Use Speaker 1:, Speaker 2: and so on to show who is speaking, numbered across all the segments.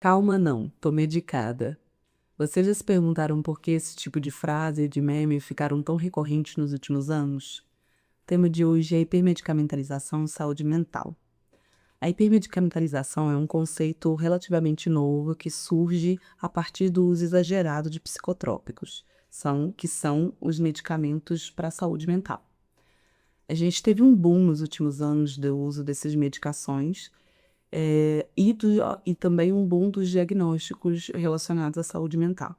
Speaker 1: Calma não, tô medicada. Vocês já se perguntaram por que esse tipo de frase e de meme ficaram tão recorrentes nos últimos anos? O tema de hoje é hipermedicamentalização e saúde mental. A hipermedicamentalização é um conceito relativamente novo que surge a partir do uso exagerado de psicotrópicos, que são os medicamentos para a saúde mental. A gente teve um boom nos últimos anos do uso dessas medicações, e também um boom dos diagnósticos relacionados à saúde mental.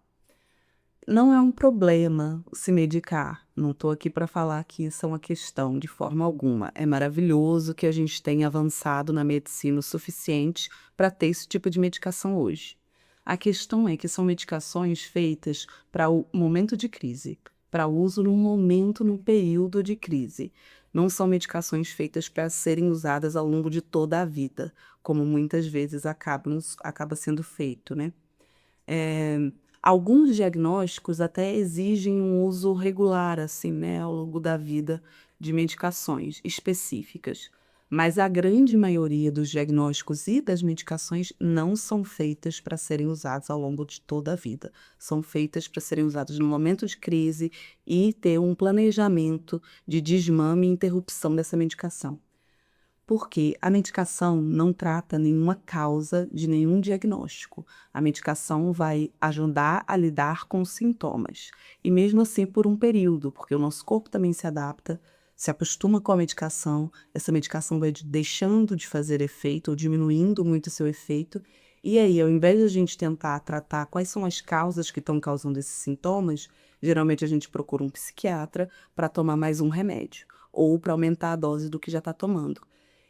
Speaker 1: Não é um problema se medicar, não estou aqui para falar que isso é uma questão de forma alguma. É maravilhoso que a gente tenha avançado na medicina o suficiente para ter esse tipo de medicação hoje. A questão é que são medicações feitas para o momento de crise, para uso no período de crise. Não são medicações feitas para serem usadas ao longo de toda a vida, como muitas vezes acaba sendo feito, né? Alguns diagnósticos até exigem um uso regular, assim, né, ao longo da vida, de medicações específicas. Mas a grande maioria dos diagnósticos e das medicações não são feitas para serem usadas ao longo de toda a vida. São feitas para serem usadas no momento de crise e ter um planejamento de desmame e interrupção dessa medicação. Porque a medicação não trata nenhuma causa de nenhum diagnóstico. A medicação vai ajudar a lidar com os sintomas. E mesmo assim por um período, porque o nosso corpo também se adapta, se acostuma com a medicação, essa medicação vai deixando de fazer efeito ou diminuindo muito o seu efeito. E aí, ao invés de a gente tentar tratar quais são as causas que estão causando esses sintomas, geralmente a gente procura um psiquiatra para tomar mais um remédio ou para aumentar a dose do que já está tomando.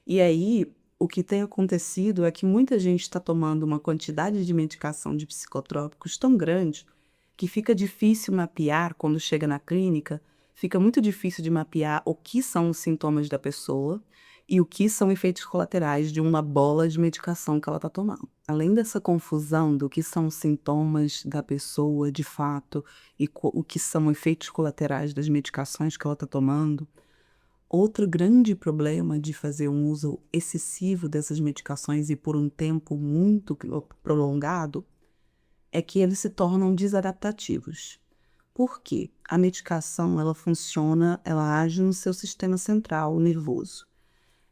Speaker 1: E aí, o que tem acontecido é que muita gente está tomando uma quantidade de medicação de psicotrópicos tão grande que fica difícil mapear quando chega na clínica, fica muito difícil de mapear o que são os sintomas da pessoa e o que são efeitos colaterais de uma bola de medicação que ela está tomando. Além dessa confusão do que são os sintomas da pessoa de fato e o que são efeitos colaterais das medicações que ela está tomando, outro grande problema de fazer um uso excessivo dessas medicações e por um tempo muito prolongado é que eles se tornam desadaptativos. Por quê? A medicação, ela age no seu sistema central nervoso.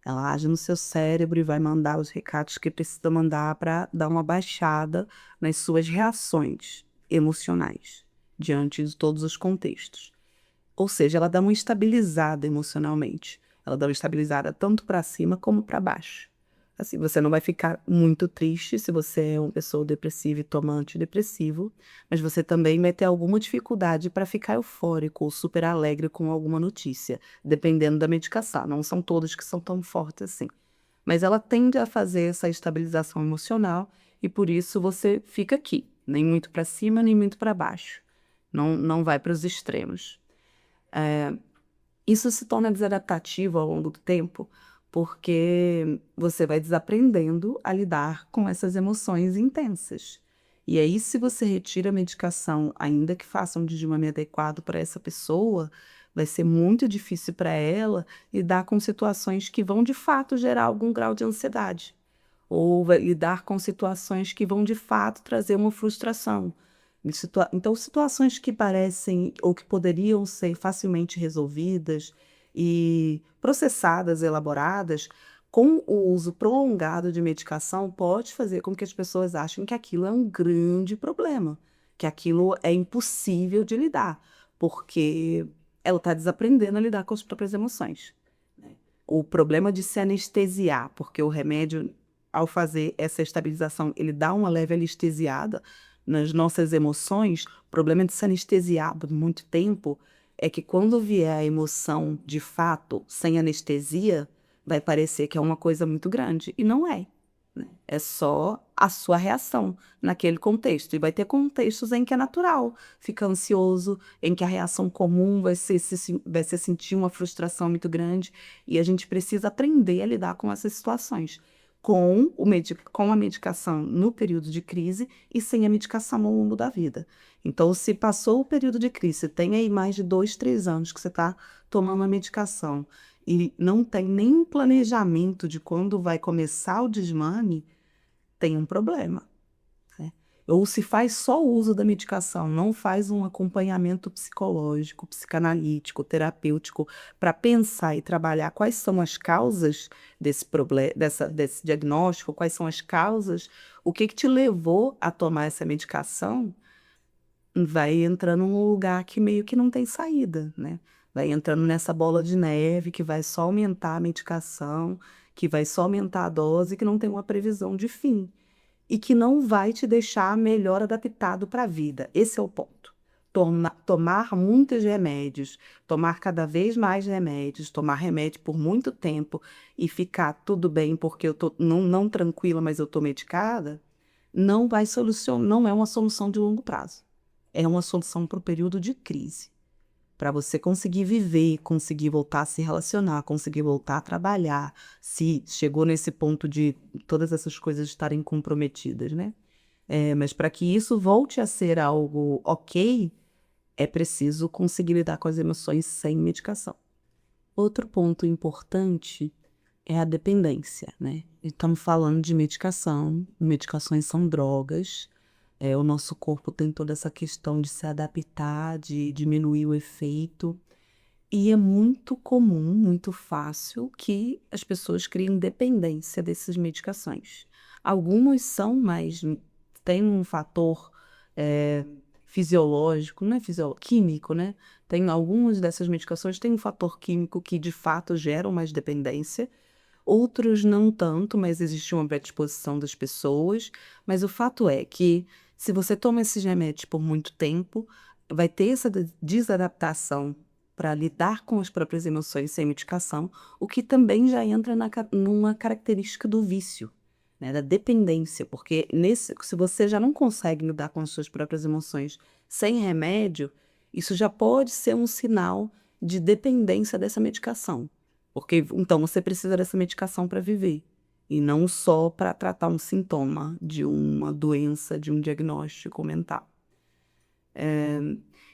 Speaker 1: Ela age no seu cérebro e vai mandar os recados que precisa mandar para dar uma baixada nas suas reações emocionais diante de todos os contextos. Ou seja, ela dá uma estabilizada emocionalmente. Ela dá uma estabilizada tanto para cima como para baixo. Assim, você não vai ficar muito triste se você é uma pessoa depressiva e toma antidepressivo, mas você também vai ter alguma dificuldade para ficar eufórico ou super alegre com alguma notícia, dependendo da medicação. Não são todas que são tão fortes assim. Mas ela tende a fazer essa estabilização emocional e por isso você fica aqui, nem muito para cima, nem muito para baixo. Não vai para os extremos. Isso se torna desadaptativo ao longo do tempo, porque você vai desaprendendo a lidar com essas emoções intensas. E aí, se você retira a medicação, ainda que faça um desmame adequado para essa pessoa, vai ser muito difícil para ela lidar com situações que vão de fato gerar algum grau de ansiedade, ou vai lidar com situações que vão de fato trazer uma frustração. Então, situações que parecem ou que poderiam ser facilmente resolvidas e processadas, elaboradas, com o uso prolongado de medicação, pode fazer com que as pessoas achem que aquilo é um grande problema, que aquilo é impossível de lidar, porque ela está desaprendendo a lidar com as próprias emoções. O problema de se anestesiar, porque o remédio, ao fazer essa estabilização, ele dá uma leve anestesiada nas nossas emoções. O problema de se anestesiar por muito tempo é que quando vier a emoção de fato, sem anestesia, vai parecer que é uma coisa muito grande, e não é, né? É só a sua reação naquele contexto. E vai ter contextos em que é natural ficar ansioso, em que a reação comum vai ser sentir uma frustração muito grande, e a gente precisa aprender a lidar com essas situações, com a medicação no período de crise e sem a medicação ao longo da vida. Então, se passou o período de crise, tem aí mais de 2, 3 anos que você está tomando a medicação e não tem nem planejamento de quando vai começar o desmame, tem um problema. ou se faz só o uso da medicação, não faz um acompanhamento psicológico, psicanalítico, terapêutico, para pensar e trabalhar quais são as causas desse problema, desse diagnóstico, quais são as causas, o que que te levou a tomar essa medicação, vai entrando num lugar que meio que não tem saída, né? Vai entrando nessa bola de neve que vai só aumentar a medicação, que vai só aumentar a dose, que não tem uma previsão de fim e que não vai te deixar melhor adaptado para a vida. Esse é o ponto. Tomar muitos remédios, tomar cada vez mais remédios, tomar remédio por muito tempo e ficar tudo bem porque eu tô não tranquila, mas eu tô medicada, não vai solucionar, não é uma solução de longo prazo. É uma solução para o período de crise. Para você conseguir viver, conseguir voltar a se relacionar, conseguir voltar a trabalhar, se chegou nesse ponto de todas essas coisas estarem comprometidas, né? Mas para que isso volte a ser algo ok, é preciso conseguir lidar com as emoções sem medicação. Outro ponto importante é a dependência, né? Estamos falando de medicação, medicações são drogas, o nosso corpo tem toda essa questão de se adaptar, de diminuir o efeito, e é muito comum, muito fácil que as pessoas criem dependência dessas medicações. Algumas são, mas tem um fator eh, fisiológico, não é químico, né? Tem algumas dessas medicações têm um fator químico que de fato geram mais dependência, outros não tanto, mas existe uma predisposição das pessoas. Mas o fato é que, se você toma esses remédios por muito tempo, vai ter essa desadaptação para lidar com as próprias emoções sem medicação, o que também já entra numa característica do vício, né, da dependência, porque se você já não consegue lidar com as suas próprias emoções sem remédio, isso já pode ser um sinal de dependência dessa medicação. Porque então você precisa dessa medicação para viver, e não só para tratar um sintoma de uma doença, de um diagnóstico mental.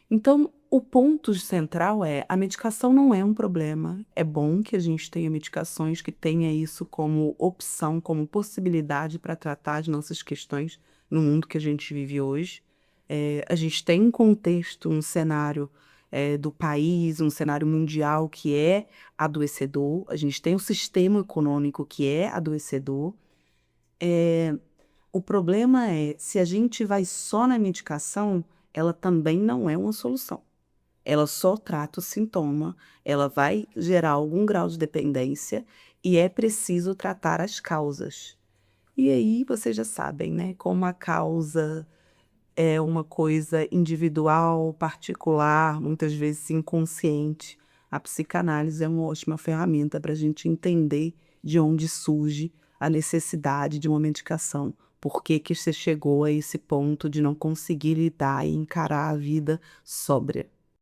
Speaker 1: Então, o ponto central é: a medicação não é um problema. É bom que a gente tenha medicações, que tenha isso como opção, como possibilidade para tratar as nossas questões no mundo que a gente vive hoje. A gente tem um contexto, um cenário do país, um cenário mundial que é adoecedor, a gente tem um sistema econômico que é adoecedor. O problema é, se a gente vai só na medicação, ela também não é uma solução. Ela só trata o sintoma, ela vai gerar algum grau de dependência e é preciso tratar as causas. E aí vocês já sabem, né, como a causa é uma coisa individual, particular, muitas vezes inconsciente. A psicanálise é uma ótima ferramenta para a gente entender de onde surge a necessidade de uma medicação. Por que que você chegou a esse ponto de não conseguir lidar e encarar a vida sóbria?